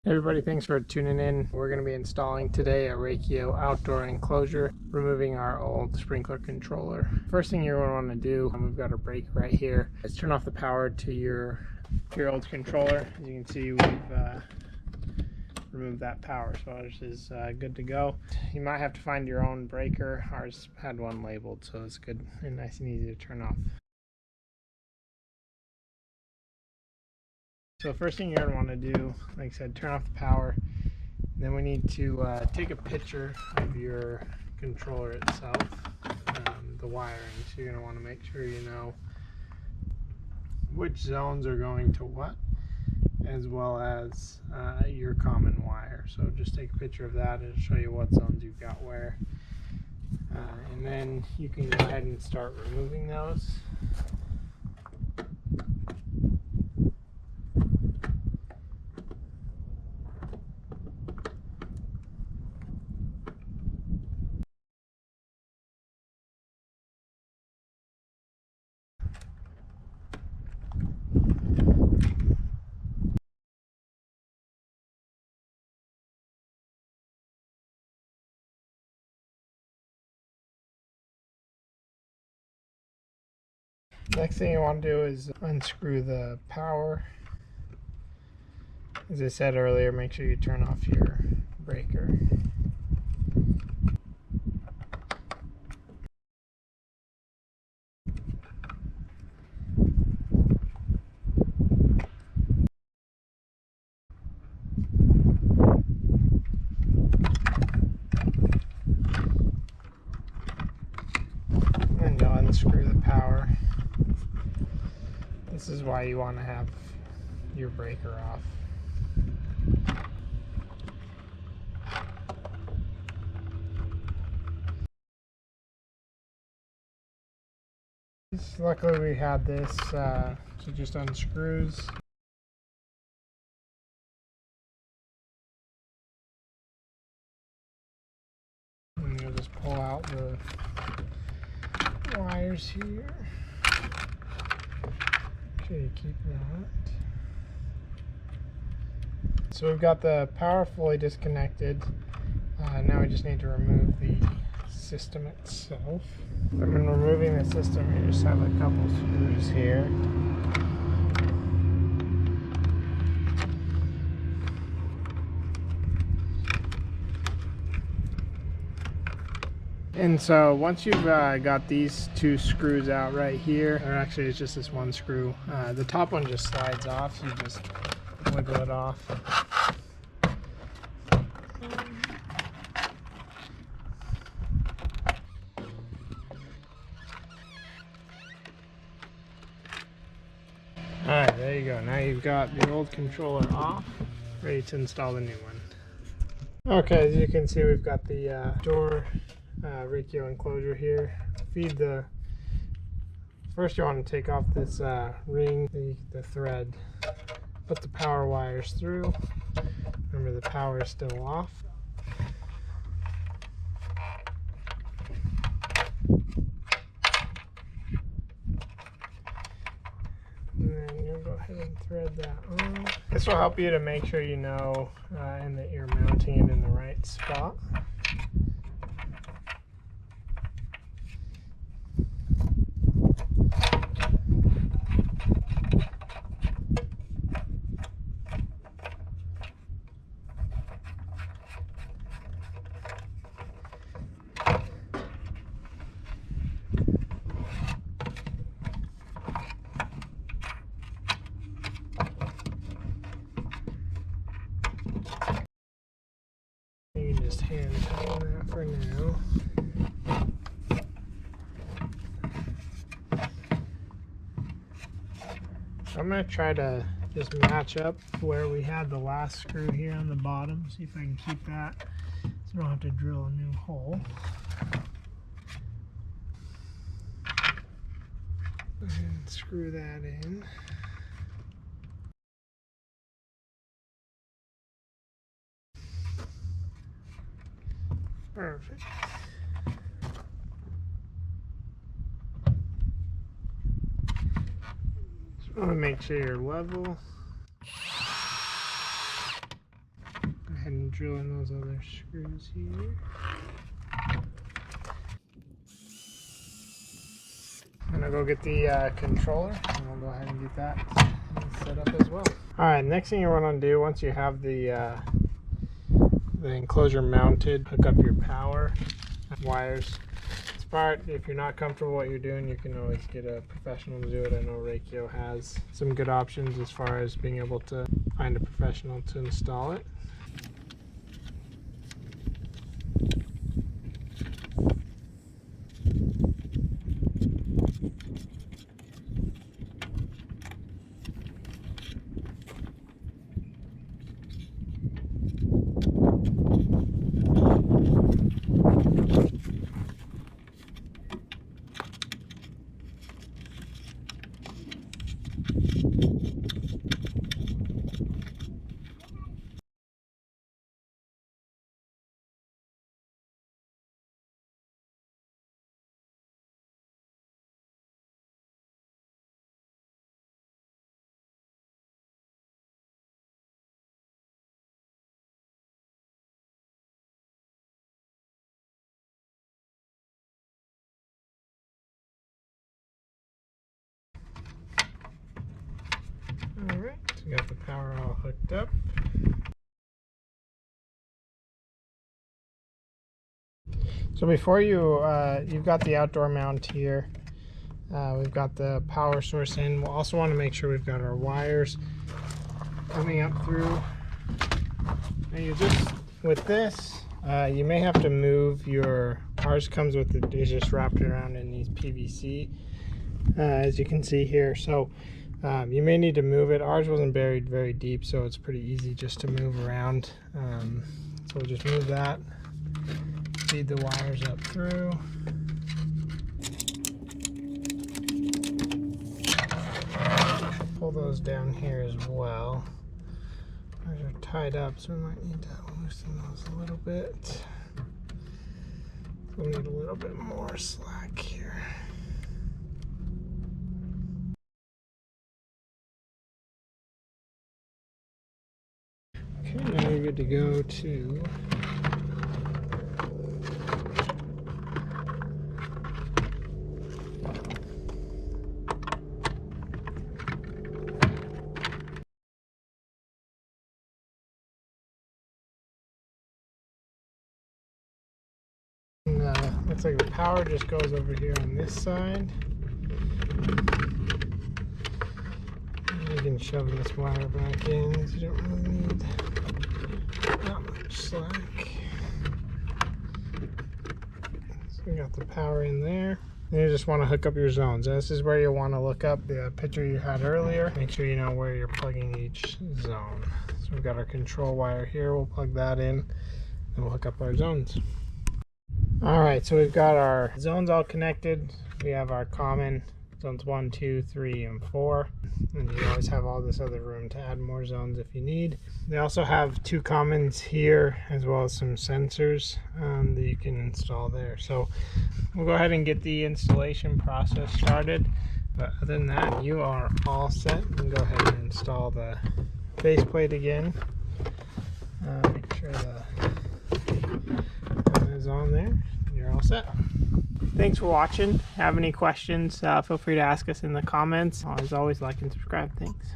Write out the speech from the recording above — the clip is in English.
Hey everybody, thanks for tuning in. We're going to be installing today a Rachio outdoor enclosure, removing our old sprinkler controller. First thing you're going to want to do, we've got a breaker right here, is turn off the power to your old controller. As you can see, we've removed that power, so ours is good to go. You might have to find your own breaker. Ours had one labeled, so it's good and nice and easy to turn off. So the first thing you're going to want to do, like I said, turn off the power. Then we need to take a picture of your controller itself, the wiring. So you're going to want to make sure you know which zones are going to what, as well as your common wire. So just take a picture of that and show you what zones you've got where. And then you can go ahead and start removing those. Next thing you want to do is unscrew the power. As I said earlier, make sure you turn off your breaker. And you'll unscrew the power. This is why you want to have your breaker off. Luckily we had this, so just unscrews. And you'll just pull out the wires here. Okay, keep that. So we've got the power fully disconnected. Now we just need to remove the system itself. So when removing the system, you just have a couple screws here. And so once you've got these two screws out right here, or actually it's just this one screw, the top one just slides off, so you just wiggle it off. Alright, there you go. Now you've got the old controller off, ready to install the new one. Okay, as you can see, we've got the door Rachio enclosure here. First you want to take off this ring, the thread, put the power wires through. Remember, the power is still off. And then you'll go ahead and thread that on. This will help you to make sure you know and that you're mounting it in the right spot. You can just hand tighten that for now. I'm going to try to just match up where we had the last screw here on the bottom. See if I can keep that so I don't have to drill a new hole. And screw that in. Perfect. Just want to make sure you're level. ahead and drill in those other screws here. I'm gonna go get the controller, and we'll go ahead and get that set up as well. All right, next thing you want to do once you have the enclosure mounted, hook up your power wires. This part, if you're not comfortable what you're doing, you can always get a professional to do it. I know Rachio has some good options as far as being able to find a professional to install it. Alright, so we got the power all hooked up. So before you've got the outdoor mount here. We've got the power source in. We'll also want to make sure we've got our wires coming up through. Now you just, with this, you may have to move ours comes with is just wrapped around in these PVC, as you can see here. So you may need to move it. Ours wasn't buried very deep, so it's pretty easy just to move around. So we'll just move that, feed the wires up through. Pull those down here as well. Ours are tied up, so we might need to loosen those a little bit. We'll need a little bit more slack here. Okay, now you're good to go to looks like the power just goes over here on this side. You can shove this wire back in because you don't really need that much slack. So we got the power in there. And you just want to hook up your zones. And this is where you want to look up the picture you had earlier. Make sure you know where you're plugging each zone. So we've got our control wire here. We'll plug that in and we'll hook up our zones. Alright, so we've got our zones all connected. We have our common zones 1, 2, 3, and 4. And you always have all this other room to add more zones if you need. They also have 2 commons here, as well as some sensors that you can install there. So we'll go ahead and get the installation process started. But other than that, you are all set. You can go ahead and install the faceplate again. Make sure the is on there. You're all set. Thanks for watching. Have any questions, feel free to ask us in the comments. As always, like and subscribe. Thanks.